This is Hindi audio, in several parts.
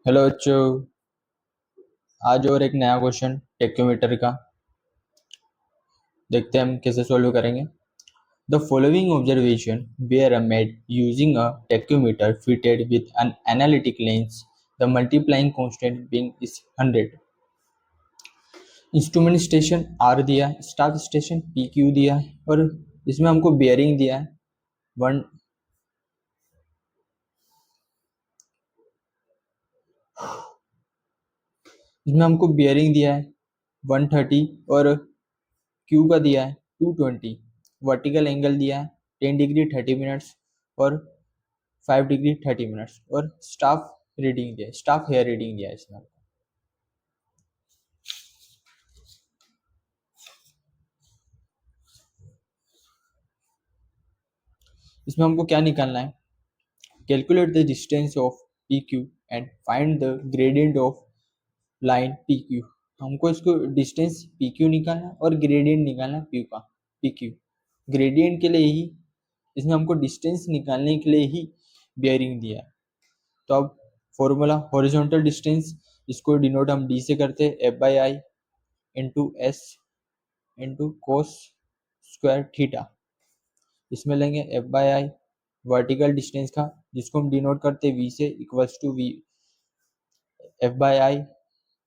हेलो बच्चों। आज और एक नया क्वेश्चन टेक्योमीटर का देखते हैं हम कैसे सोल्व करेंगे। The following observation were made using a tachymeter fitted with an anallactic lens, the multiplying constant being is 100। Instrument station R दिया है, स्टाफ स्टेशन पी क्यू दिया है और इसमें हमको बेयरिंग दिया है वन। इसमें हमको बेयरिंग दिया है 130 और क्यू का दिया है 220। वर्टिकल एंगल दिया है 10 डिग्री 30 मिनट्स और 5 डिग्री 30 मिनट्स और स्टाफ रीडिंग दिया है, स्टाफ हेयर रीडिंग दिया है इसमें। इसमें हमको क्या निकालना है? Calculate the distance of P Q and find the gradient of line P Q. हमको इसको डिस्टेंस पी क्यू निकालना है और ग्रेडियंट निकालना है पी का पी क्यू। ग्रेडियंट के लिए ही इसमें हमको डिस्टेंस निकालने के लिए ही बियरिंग दिया है। तो अब फॉर्मूला हॉरिजॉन्टल डिस्टेंस, इसको डिनोट हम डी से करते हैं F by I into S into cos square theta. इसमें लेंगे F by I vertical distance का, जिसको हम डिनोट करते हैं वी से, equals to V F by I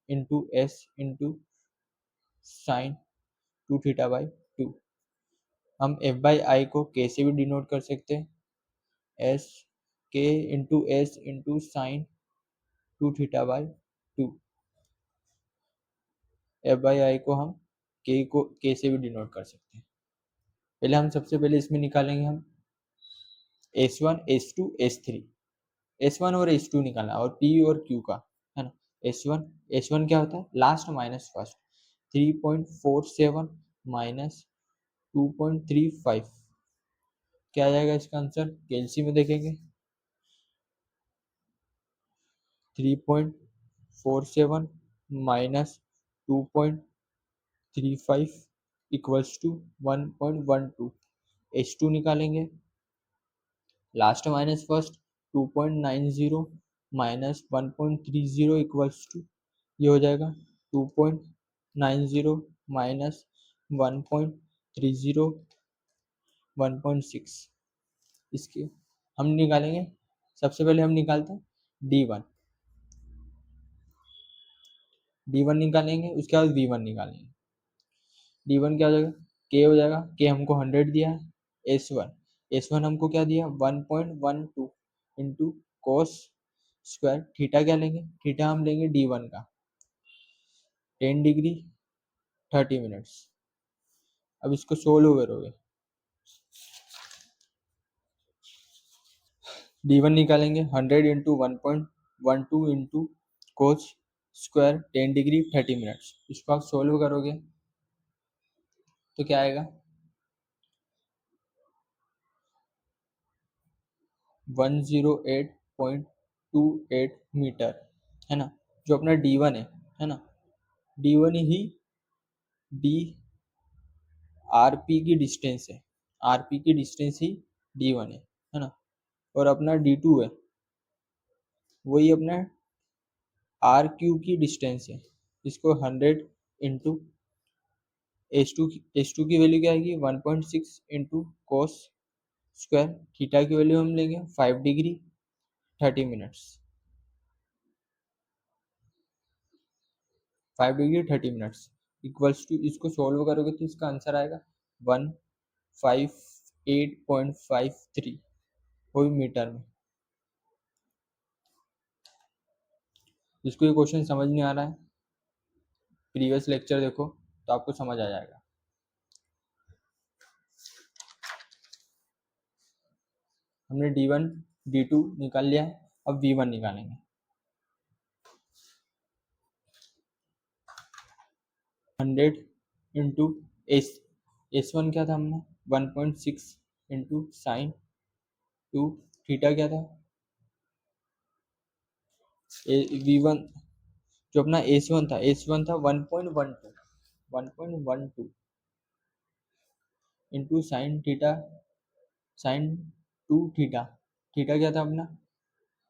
into S into sine two theta by two. हम एफ बाई आई को के से भी डिनोट कर सकते हैं, एस के into S into sine two theta by to. F by I को हम के से भी डिनोट कर सकते हैं। पहले हम सबसे पहले इसमें निकालेंगे हम S one S two S three. S one और एस टू निकालना और पी और क्यू का, है ना। एस वन क्या होता है? Last minus first. 3.47 माइनस 2.35, क्या आ जाएगा इसका आंसर? केएलसी में देखेंगे 3.47 minus 2.35 equals to 1.12। H two निकालेंगे last minus first, 2.90 minus 1.30 equals to, ये हो जाएगा 2.90 माइनस 1.30 1.6। इसके हम निकालेंगे, सबसे पहले हम निकालते हैं डी वन निकालेंगे, उसके बाद वी वन निकालेंगे। डी वन क्या हो जाएगा? के हो जाएगा, के हमको 100 दिया है। एस वन हमको क्या दिया? 1.12 इंटू कोस स्क्वायर थीटा। क्या लेंगे? थीटा हम लेंगे डी वन का 10 डिग्री 30 मिनट्स। अब इसको सोल्व करोगे, डी वन निकालेंगे 100 into 1.12 into cos square 10 degree 30 minutes. इसको आप सोल्व करोगे तो क्या आएगा? 108.28 मीटर, है ना। जो अपना डी वन है ना, डी वन ही डी आर पी की डिस्टेंस है, आर पी की डिस्टेंस ही डी वन है ना। और अपना डी टू है, वही अपना आर क्यू की डिस्टेंस है। इसको 100 इंटू एच टू की वैल्यू क्या आएगी? 1.6 इंटू कोस स्क्वायर थीटा की वैल्यू हम लेंगे 5 degree 30 minutes. 5 degree 30 minutes equals to, इसको सोल्व करोगे तो इसका आंसर आएगा 158.53, वो भी मीटर में। जिसको ये क्वेश्चन समझ नहीं आ रहा है, प्रीवियस लेक्चर देखो तो आपको समझ आ जाएगा। हमने डी वन डी टू निकाल लिया है, अब वी वन निकालेंगे। 100 इंटू एस एस वन क्या था हमने? 1.6 इंटू साइन टू थीटा क्या था? वी वन, जो अपना एस वन था 1.12 into sine theta, sign two theta. Theta क्या था अपना?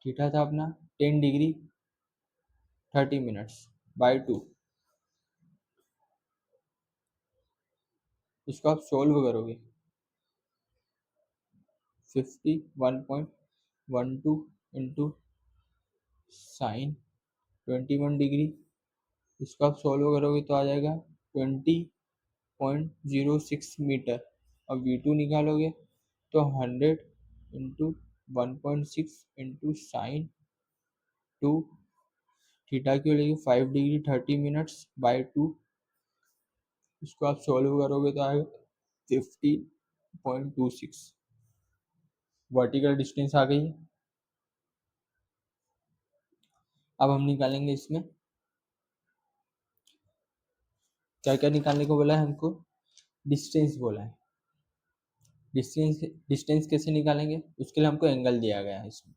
थीटा था अपना 10 डिग्री 30 मिनट्स बाय 2। इसको आप सोल्व करोगे 51.12 इंटू साइन 21 डिग्री। इसको आप सॉल्व करोगे तो आ जाएगा 20.06 मीटर। अब V2 निकालोगे तो 100 इंटू 1.6 इंटू साइन 2 थीटा की वैल्यू 5 डिग्री 30 मिनट्स बाय 2। इसको आप सॉल्व करोगे तो आएगा 15.26। वर्टिकल डिस्टेंस आ गई। अब हम निकालेंगे इसमें क्या क्या निकालने को बोला है हमको, डिस्टेंस बोला है। डिस्टेंस डिस्टेंस कैसे निकालेंगे, उसके लिए हमको एंगल दिया गया है इसमें।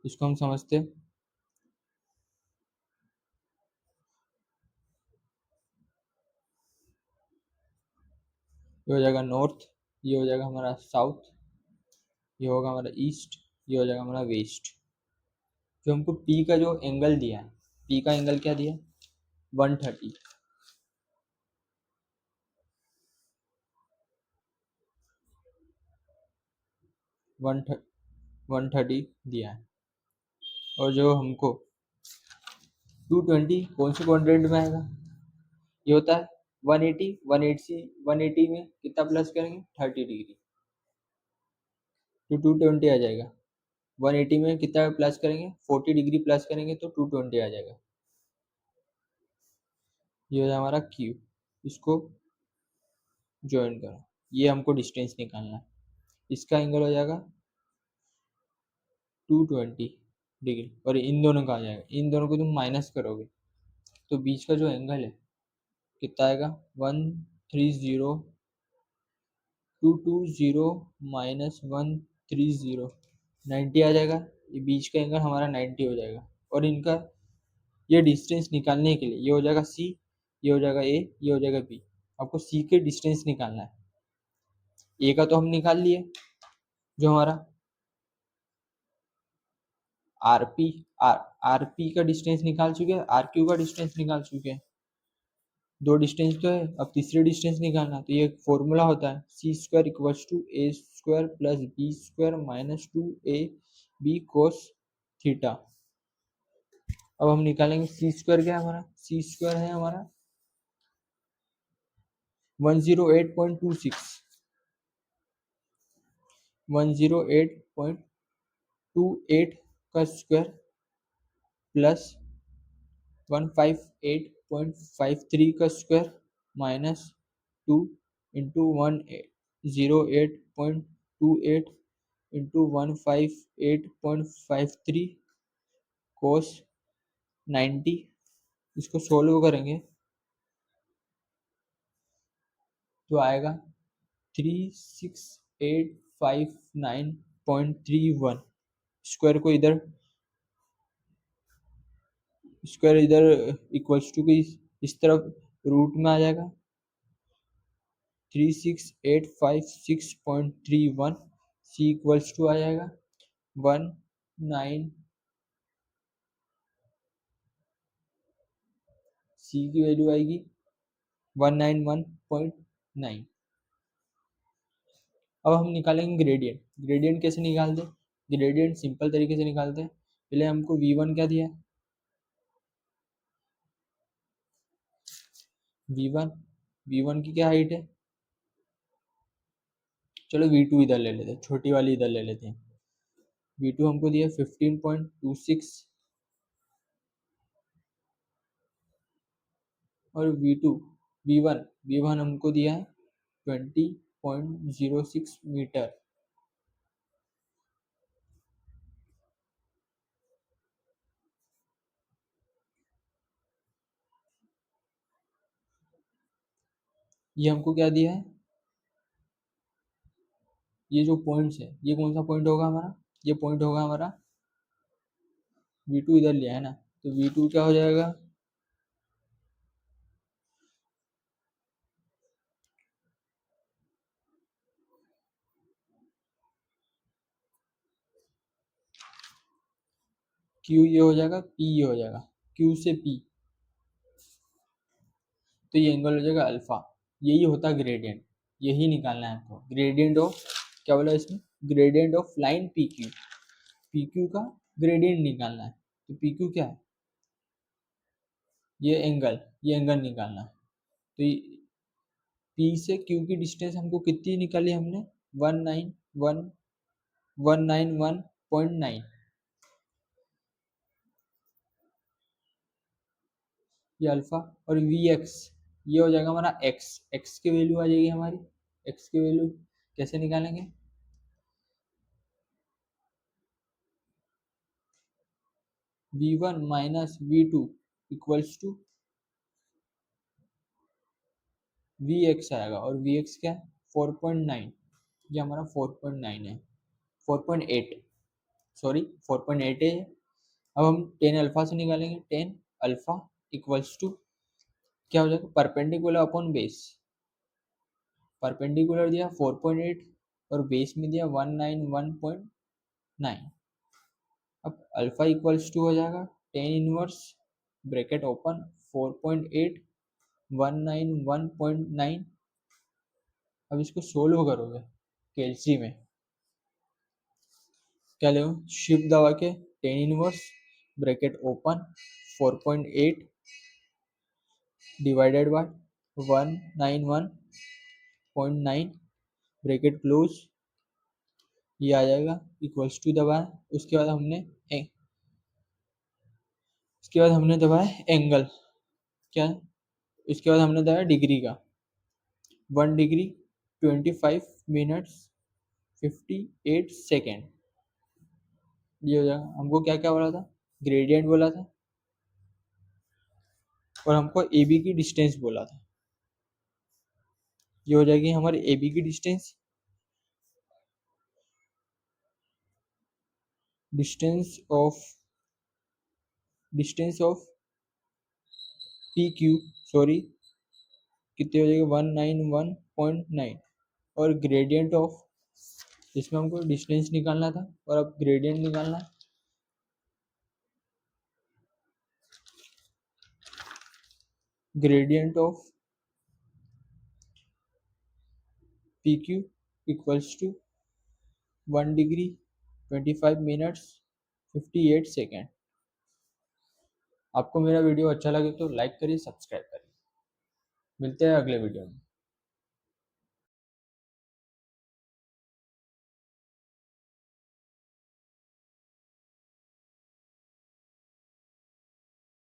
इसको हम समझते हैं। ये हो जाएगा नॉर्थ, ये हो जाएगा हमारा साउथ, ये होगा हमारा ईस्ट, ये हो जाएगा हमारा वेस्ट। जो हमको पी का जो एंगल दिया है, पी का एंगल क्या दिया, 130। 130 दिया है। और जो हमको 220 कौन से क्वाड्रेंट में आएगा, ये होता है 180। 180 में कितना प्लस करेंगे, 30 डिग्री, तो 220 आ जाएगा। 180 में कितना प्लस करेंगे, 40 डिग्री प्लस करेंगे तो 220 आ जाएगा। ये हो जाएगा हमारा क्यू। इसको ज्वाइन करो, ये हमको डिस्टेंस निकालना है। इसका एंगल हो जाएगा 220 डिग्री, और इन दोनों का आ जाएगा, इन दोनों को तुम माइनस करोगे तो बीच का जो एंगल है कितना आएगा, 130 माइनस 130 90 आ जाएगा। ये बीच का एंगल हमारा 90 हो जाएगा। और इनका ये डिस्टेंस निकालने के लिए ये हो जाएगा सी, ये हो जाएगा ए, ये हो जाएगा बी। आपको सी के डिस्टेंस निकालना है। ए का तो हम निकाल लिए, जो हमारा आरपी आरपी का डिस्टेंस निकाल चुके हैं, आरक्यू का डिस्टेंस निकाल चुके हैं। दो डिस्टेंस तो है, अब तीसरे डिस्टेंस निकालना। तो ये फॉर्मूला होता है C square equals to A square plus B square minus 2ab cos theta. अब हम निकालेंगे सी स्क्वायर, क्या है हमारा, सी स्क्वायर है हमारा 108.26, 108.28 का स्क्वायर प्लस 158.53 का स्क्वायर माइनस 2 इंटू 108.28 इंटू 158.53 कोस 90। इसको सोल्व करेंगे तो आएगा 36859.31। स्क्वायर इधर इक्वल्स टू की इस तरफ रूट में आ जाएगा, 36856.31। सी इक्वल्स टू आ जाएगा 19, सी की वैल्यू आएगी 191.9। अब हम निकालेंगे ग्रेडियंट। ग्रेडियंट कैसे निकालते हैं, ग्रेडियंट सिंपल तरीके से निकालते हैं। पहले हमको v1 क्या दिया है, v1 की क्या हाइट है, चलो v2 इधर ले लेते हैं, छोटी वाली इधर ले लेते हैं। v2 हमको दिया 15.26 और v1 हमको दिया है 20.06 मीटर। ये हमको क्या दिया है, ये जो पॉइंट्स है, ये कौन सा पॉइंट होगा हमारा, ये पॉइंट होगा हमारा v2 इधर लिया है ना, तो v2 क्या हो जाएगा, क्यू ये हो जाएगा, पी ये हो जाएगा, क्यू से पी, तो ये एंगल हो जाएगा अल्फा। यही होता है ग्रेडियंट, यही निकालना है आपको। ग्रेडियंट ऑफ, क्या बोला इसमें, gradient of line P Q, P Q का ग्रेडियंट निकालना है। तो पी क्यू क्या है, ये एंगल निकालना है। तो पी से क्यू की डिस्टेंस हमको कितनी निकाली हमने, 191.9, ये अल्फा। और वी एक्स ये हो जाएगा हमारा एक्स, एक्स की वैल्यू आ जाएगी हमारी। एक्स की वैल्यू कैसे निकालेंगे, v1 minus v2 equals to V X आएगा। और वी एक्स क्या है, 4.9, ये हमारा 4.9 है, 4.8, सॉरी 4.8 है। अब हम टेन अल्फा से निकालेंगे, टेन अल्फा इक्वल्स टू क्या हो जाएगा, परपेंडिकुलर अपॉन बेस। परपेंडिकुलर दिया 4.8 और बेस में दिया 191.9। अब अल्फा इक्वल्स टू हो जाएगा टेन इनवर्स ब्रैकेट ओपन 4.8 191.9। अब इसको सोल्व करोगे कैलसी में, क्या ले शिफ्ट दबा के tan inverse bracket open 4.8 divided by 191.9 bracket close, ये आ जाएगा इक्वल्स टू दबाया। उसके बाद हमने दबाया एंगल, क्या, इसके बाद हमने दबाया डिग्री का, 1 डिग्री 25 मिनट्स 58 सेकेंड। ये हो जाएगा। हमको क्या क्या बोला था, ग्रेडियंट बोला था और हमको ए बी की डिस्टेंस बोला था। ये हो जाएगी हमारी ए बी की distance, distance of P Q, sorry कितनी हो जाएगी 191.9। और ग्रेडियंट ऑफ, इसमें हमको डिस्टेंस निकालना था और अब ग्रेडियंट निकालना है। Gradient of P Q equals to 1 degree 25 minutes 58 second. आपको मेरा वीडियो अच्छा लगे तो लाइक करिए, सब्सक्राइब करिए। मिलते हैं अगले वीडियो में।